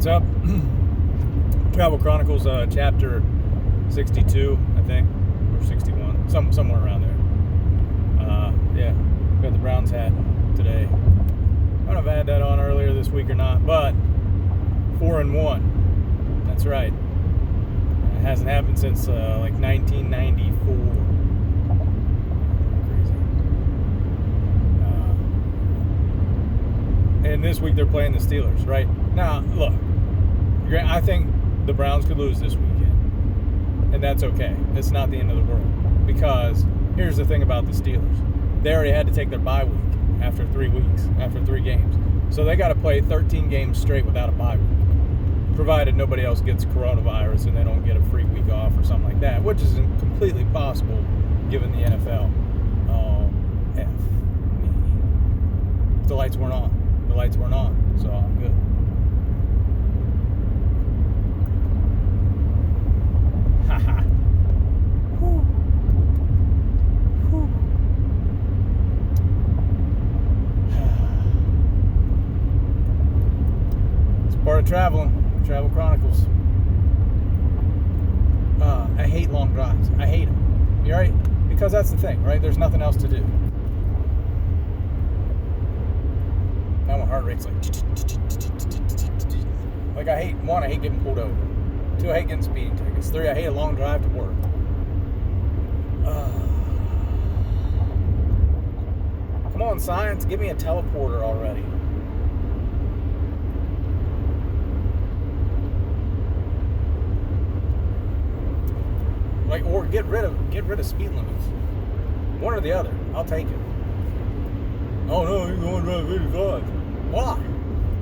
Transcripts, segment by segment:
What's up? Travel Chronicles, chapter 62, I think, or 61, somewhere around there. Yeah, got the Browns hat today. I don't know if I had that on earlier this week or not, but 4-1. That's right. It hasn't happened since like 1994. Crazy. And this week they're playing the Steelers, right? Now, look, I think the Browns could lose this weekend, and that's okay. It's not the end of the world, because here's the thing about the Steelers. They already had to take their bye week after 3 weeks, after 3 games. So they got to play 13 games straight without a bye week, provided nobody else gets coronavirus and they don't get a free week off or something like that, which is completely possible given the NFL. Oh, F me. The lights weren't on. The lights weren't on, so I'm good. Haha. It's part of traveling. Travel Chronicles. I hate long drives. I hate them. You right? Because that's the thing, right? There's nothing else to do. Now my heart rate's like I hate getting pulled over. 2, I hate getting speeding tickets. 3, I hate a long drive to work. Come on, science, give me a teleporter already. Or get rid of speed limits. One or the other. I'll take it. Oh no, you're going to drive 55. Why?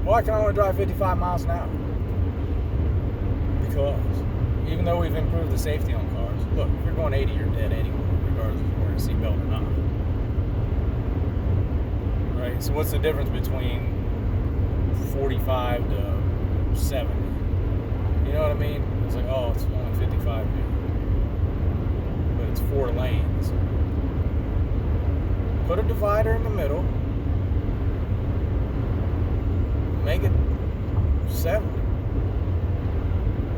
Why can I only drive 55 miles an hour? Because even though we've improved the safety on cars, look, if you're going 80, you're dead anyway, regardless of wearing a seatbelt or not. Right? So what's the difference between 45 to 70? You know what I mean? It's like, oh, it's only 55 here. But it's 4 lanes. Put a divider in the middle. Make it 70.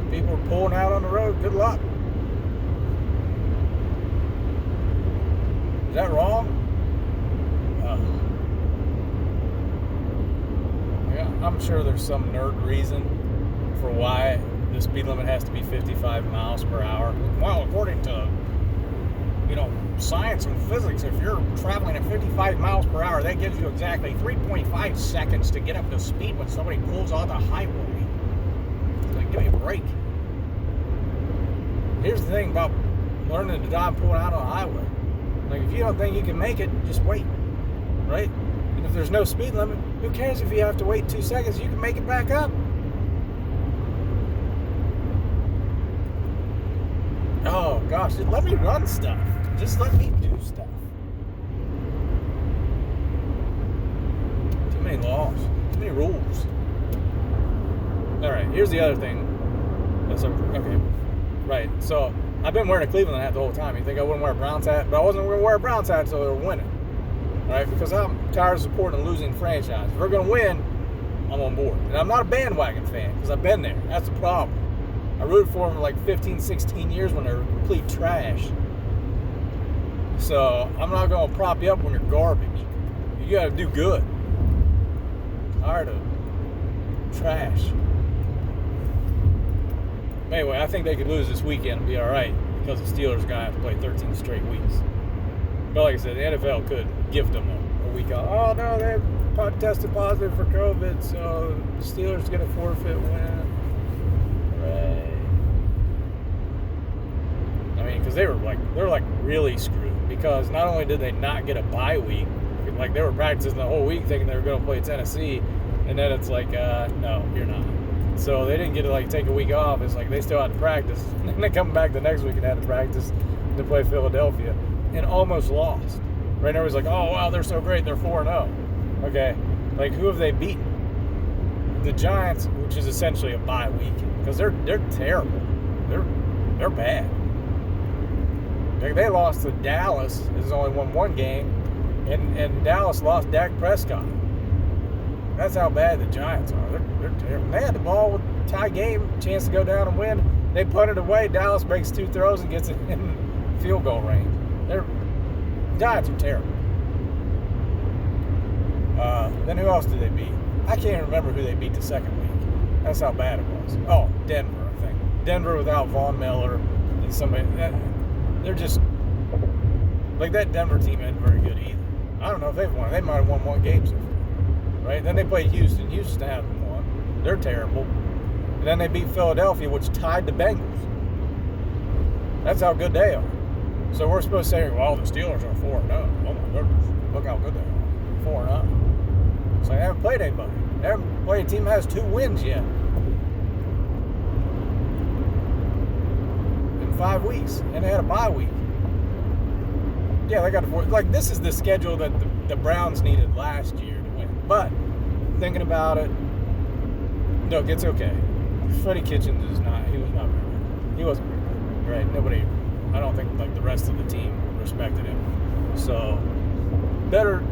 People are pulling out on the road. Good luck. Is that wrong? Yeah, I'm sure there's some nerd reason for why the speed limit has to be 55 miles per hour. Well, according to science and physics, if you're traveling at 55 miles per hour, that gives you exactly 3.5 seconds to get up to speed when somebody pulls on the highway. Like, give me a break. Here's the thing about learning to drive pulling out on a highway. Like, if you don't think you can make it, just wait, right? And if there's no speed limit, who cares if you have to wait 2 seconds? You can make it back up. Oh gosh, just let me run stuff. Just let me do stuff. Too many laws. Too many rules. Alright, here's the other thing. Okay. Right, so I've been wearing a Cleveland hat the whole time. You think I wouldn't wear a Browns hat? But I wasn't going to wear a Browns hat so they were winning. Right? Because I'm tired of supporting a losing franchise. If we're going to win, I'm on board. And I'm not a bandwagon fan because I've been there. That's the problem. I rooted for them for like 15, 16 years when they were complete trash. So I'm not going to prop you up when you're garbage. You got to do good. Tired of trash. Anyway, I think they could lose this weekend and be all right because the Steelers are going to have to play 13 straight weeks. But like I said, the NFL could gift them a week off. Oh no, they tested positive for COVID, so the Steelers get a forfeit win. Right. I mean, because they're really screwed. Because not only did they not get a bye week, like they were practicing the whole week thinking they were going to play Tennessee, and then it's like, no, you're not. So they didn't get to take a week off. It's like they still had to practice. And then they come back the next week and had to practice to play Philadelphia, and almost lost. Right now, everybody's like, oh wow, they're so great, they're 4-0. Okay, like who have they beaten? The Giants, which is essentially a bye week, because they're terrible. They're bad. They lost to Dallas. Has only won 1 game, and Dallas lost Dak Prescott. That's how bad the Giants are. They're terrible. They had the ball with tie game, chance to go down and win. They put it away. Dallas makes 2 throws and gets it in field goal range. Giants are terrible. Then who else did they beat? I can't remember who they beat the second week. That's how bad it was. Oh, Denver, I think. Denver without Von Miller and somebody. They're just like that Denver team isn't very good either. I don't know if they've won. They might have won 1 game so far, right? Then they played Houston. Houston hasn't won. They're terrible. And then they beat Philadelphia, which tied the Bengals. That's how good they are. So we're supposed to say, well, the Steelers are 4-0. Oh my goodness, look how good they are. 4-0. So they haven't played anybody. They haven't played a team that has 2 wins yet in 5 weeks, and they had a bye week. Yeah, they got this is the schedule that the Browns needed last year to win. But thinking about it, look, it's okay. Freddie Kitchens he was not very good. He wasn't very good, right? Nobody, I don't think like the rest of the team respected him. So better,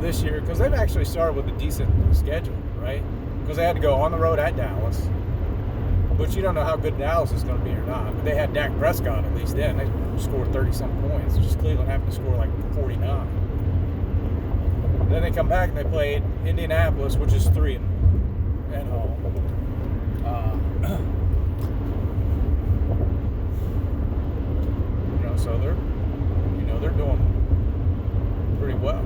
this year, because they've actually started with a decent schedule, right? Because they had to go on the road at Dallas, which you don't know how good Dallas is going to be or not. But they had Dak Prescott at least then. They scored 30-some points. Just Cleveland having to score like 49. Then they come back and they played Indianapolis, which is 3-1 at home. So they're doing pretty well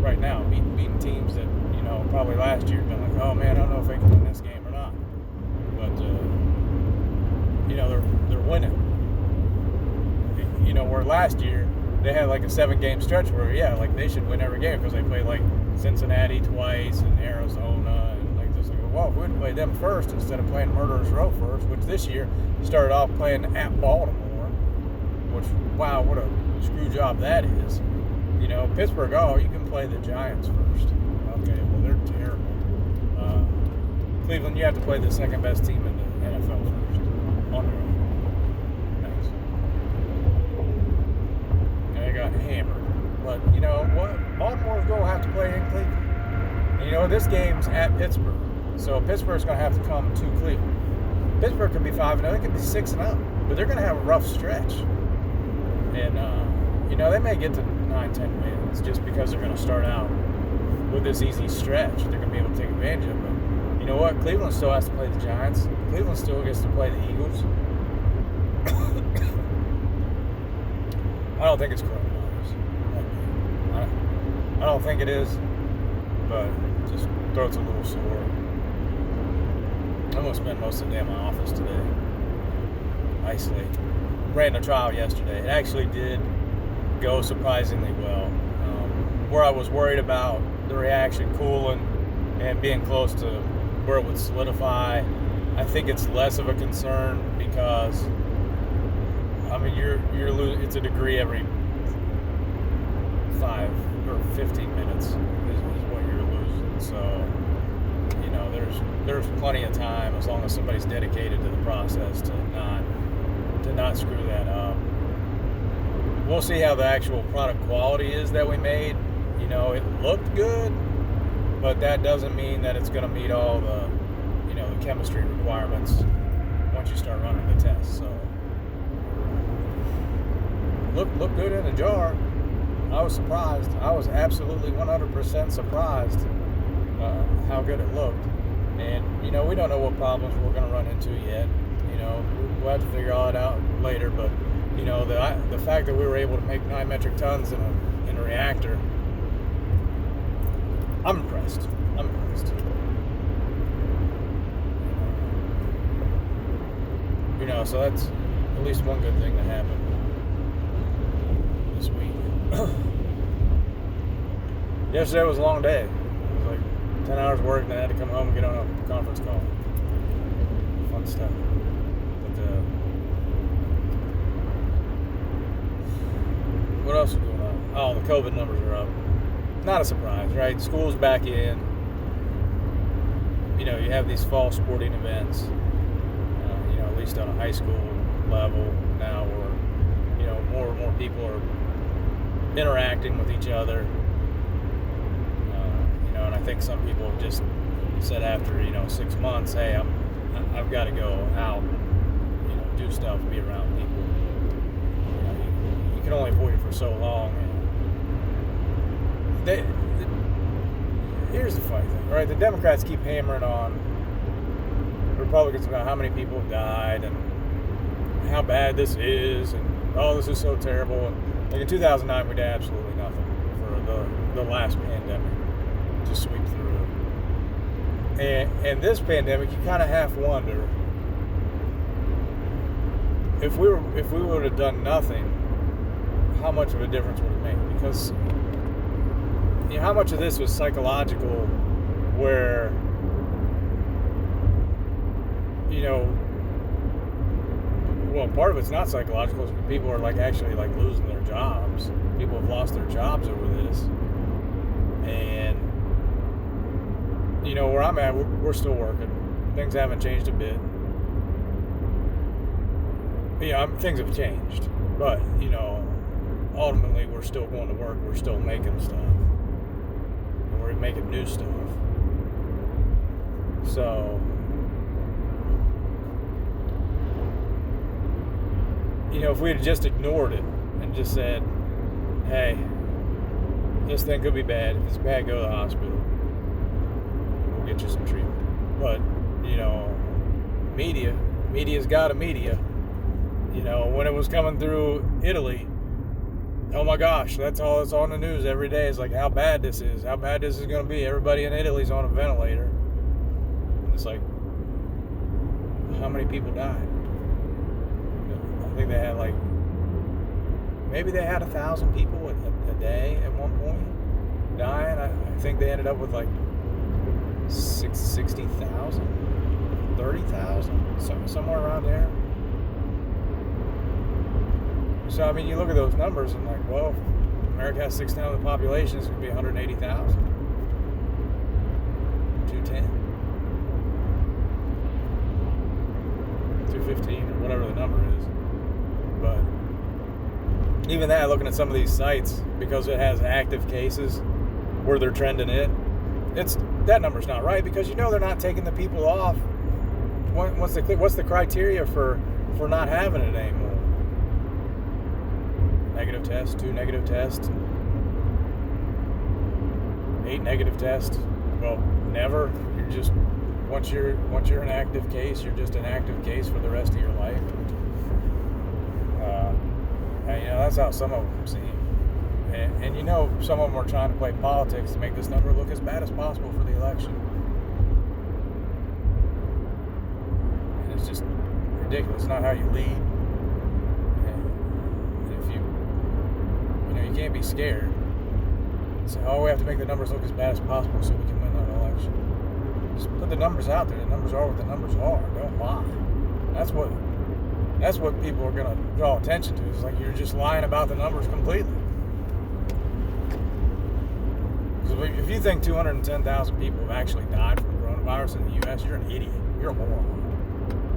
right now, beating teams that probably last year been like, oh man, I don't know if they can win this game or not. But they're winning. Where last year they had like a 7-game stretch where they should win every game because they played like Cincinnati twice and Arizona and like this. Well, if we would play them first instead of playing Murderers Row first, which this year started off playing at Baltimore. Which, wow, what a screw job that is. Pittsburgh, you can play the Giants first. Okay, well, they're terrible. Cleveland, you have to play the second best team in the NFL first. On the road. Thanks. They got hammered. But, you know what? Baltimore's going to have to play in Cleveland. And, this game's at Pittsburgh. So Pittsburgh's going to have to come to Cleveland. Pittsburgh could be 5-0. They could be 6-0. But they're going to have a rough stretch. And, they may get to 9-10 wins just because they're going to start out with this easy stretch. They're going to be able to take advantage of it. But you know what? Cleveland still has to play the Giants. Cleveland still gets to play the Eagles. I don't think it's coronavirus. I don't think it is. But just throat's a little sore. I'm going to spend most of the day in my office today. Isolated. Ran a trial yesterday. It actually did go surprisingly well. Where I was worried about the reaction cooling and being close to where it would solidify, I think it's less of a concern because you're losing. It's a degree every 5 or 15 minutes is what you're losing. So there's plenty of time as long as somebody's dedicated to the process to not screw that up. We'll see how the actual product quality is that we made. It looked good, but that doesn't mean that it's going to meet all the, the chemistry requirements once you start running the tests. So, look good in the jar. I was surprised. I was absolutely 100% surprised how good it looked. And, we don't know what problems we're going to run into yet. We'll have to figure all that out later, but the fact that we were able to make 9 metric tons in a reactor, I'm impressed. So that's at least one good thing that happened this week. Yesterday was a long day. It was like 10 hours work, and then I had to come home and get on a conference call. Fun stuff. What else is going on? Oh, the COVID numbers are up. Not a surprise, right? School's back in. You have these fall sporting events, at least on a high school level now where, more and more people are interacting with each other. And I think some people have just said after 6 months, hey, I've got to go out, do stuff, be around people. You can only avoid it for so long. Here's the funny thing, right? The Democrats keep hammering on Republicans about how many people have died and how bad this is, and this is so terrible. And like in 2009, we did absolutely nothing for the last pandemic to sweep through. And this pandemic, you kind of half wonder if we would have done nothing, how much of a difference would it make? Because how much of this was psychological, where part of it's not psychological. People are actually losing their jobs. People have lost their jobs over this, and where I'm at, we're still working. Things haven't changed a bit. Things have changed, but ultimately we're still going to work. We're still making stuff, and we're making new stuff. So if we had just ignored it and just said, hey, this thing could be bad. If it's bad, go to the hospital. We'll get you some treatment. But, media's got a media. When it was coming through Italy, oh my gosh, that's all that's on the news every day. It's how bad this is. How bad this is going to be. Everybody in Italy's on a ventilator. And it's how many people died? I think they had maybe they had 1,000 people a day at one point dying. I think they ended up with 60,000, 30,000, somewhere around there. So you look at those numbers and well, America has 6% of the population. It's going to be 180,000, 210, 215, or whatever the number is. But even that, looking at some of these sites, because it has active cases where they're trending that number's not right, because they're not taking the people off. What's the criteria for not having it anymore? Negative test, 2 negative tests, 8 negative tests. Well, never. You're just once you're an active case, you're just an active case for the rest of your life. And that's how some of them seem. And some of them are trying to play politics to make this number look as bad as possible for the election. And it's just ridiculous. It's not how you lead. And if you can't be scared. So, we have to make the numbers look as bad as possible so we can win that election. Just put the numbers out there. The numbers are what the numbers are. Don't lie. That's what people are going to draw attention to. It's you're just lying about the numbers completely. Because if you think 210,000 people have actually died from coronavirus in the U.S., you're an idiot. You're a moron.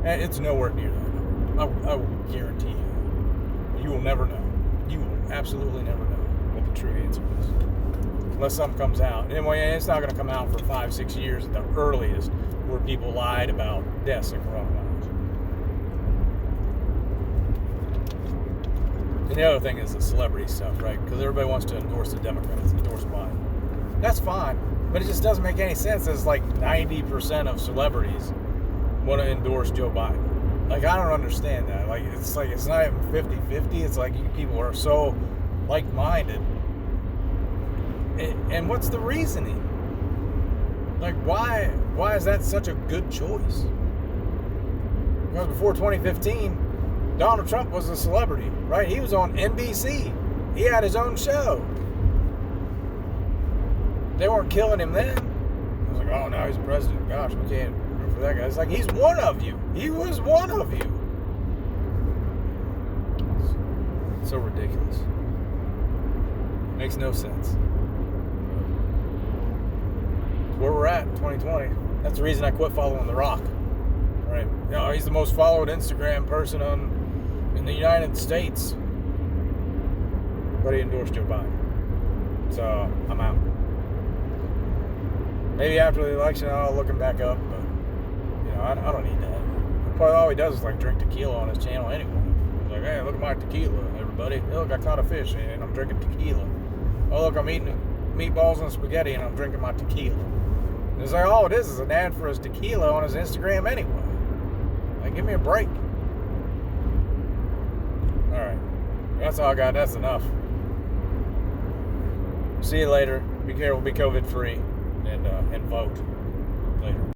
And it's nowhere near that number. I will guarantee you. You will never know. You will absolutely never know what the true answer is. Unless something comes out. Anyway, it's not going to come out for 5-6 years at the earliest, where people lied about deaths of coronavirus. And the other thing is the celebrity stuff, right? Because everybody wants to endorse the Democrats, endorse Biden. That's fine, but it just doesn't make any sense. It's 90% of celebrities want to endorse Joe Biden. I don't understand that. It's not even 50-50. It's people are so like-minded. And what's the reasoning? Why is that such a good choice? Because before 2015, Donald Trump was a celebrity, right? He was on NBC. He had his own show. They weren't killing him then. I was oh, now he's president. Gosh, we can't root for that guy. It's he's one of you. He was one of you. It's so ridiculous. Makes no sense. Where we're at in 2020. That's the reason I quit following The Rock. Right? He's the most followed Instagram person in the United States. But he endorsed Joe Biden. So I'm out. Maybe after the election, I'll look him back up, but I don't need that. Probably all he does is like drink tequila on his channel anyway. He's like, hey, look at my tequila, everybody. Hey, look, I caught a fish and I'm drinking tequila. Oh, look, I'm eating meatballs and spaghetti and I'm drinking my tequila. And it's like, all it is an ad for his tequila on his Instagram anyway. Like, give me a break. All right, that's all I got. That's enough. See you later. Be careful. Be COVID free, and vote later.